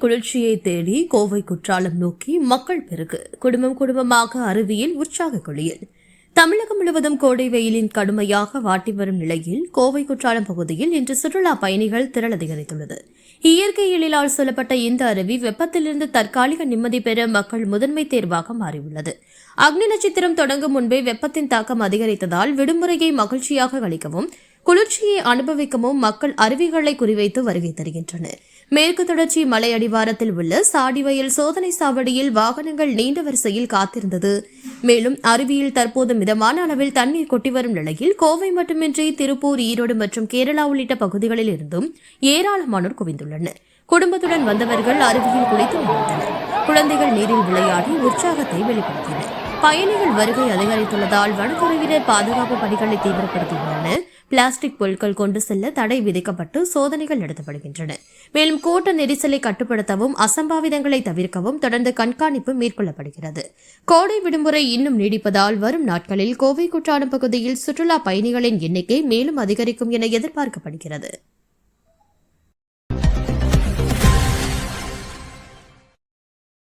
குளிர்ச்சியை தேடி கோவை குற்றாலம் நோக்கி மக்கள் பெருக்கு. குடும்பமாக அருவியில் உற்சாக குளியல். தமிழகம் முழுவதும் கோடை வெயிலின் கடுமையாக வாட்டி வரும் நிலையில் கோவை குற்றாலம் பகுதியில் இன்று சுற்றுலா பயணிகள் திரள் அதிகரித்துள்ளது. இயற்கை எழிலால் சொல்லப்பட்ட இந்த அருவி வெப்பத்திலிருந்து தற்காலிக நிம்மதி பெற மக்கள் முதன்மை தேர்வாக மாறியுள்ளது. அக்னி நட்சத்திரம் தொடங்கும் முன்பே வெப்பத்தின் தாக்கம் அதிகரித்ததால் விடுமுறையை மகிழ்ச்சியாக கழிக்கவும் குளிர்ச்சியை அனுபவிக்கவும் மக்கள் அருவிகளை குறிவைத்து வருகை தருகின்றனர். மேற்கு தொடர்ச்சி மலை அடிவாரத்தில் உள்ள சாடிவயல் சோதனை சாவடியில் வாகனங்கள் நீண்ட வரிசையில் காத்திருந்தது. மேலும் அருவியில் தற்போது மிதமான அளவில் தண்ணீர் கொட்டி வரும் நிலையில் கோவை மட்டுமின்றி திருப்பூர், ஈரோடு மற்றும் கேரளா உள்ளிட்ட பகுதிகளில் இருந்தும் ஏராளமானோர் குவிந்துள்ளனர். குடும்பத்துடன் வந்தவர்கள் அருவியில் குளித்து மகிழ்ந்தனர். குழந்தைகள் நீரில் விளையாடி உற்சாகத்தை வெளிப்படுத்தினர். பயணிகள் வருகை அதிகரித்துள்ளதால் வனத்துறையினர் பாதுகாப்பு பணிகளை தீவிரப்படுத்தியுள்ளனர். பிளாஸ்டிக் பொருட்கள் கொண்டு செல்ல தடை விதிக்கப்பட்டு சோதனைகள் நடத்தப்படுகின்றன. மேலும் கூட்ட நெரிசலை கட்டுப்படுத்தவும் அசம்பாவிதங்களை தவிர்க்கவும் தொடர்ந்து கண்காணிப்பு மேற்கொள்ளப்படுகிறது. கோடை விடுமுறை இன்னும் நீடிப்பதால் வரும் நாட்களில் கோவை குற்றாலம் பகுதியில் சுற்றுலா பயணிகளின் எண்ணிக்கை மேலும் அதிகரிக்கும் என எதிர்பார்க்கப்படுகிறது.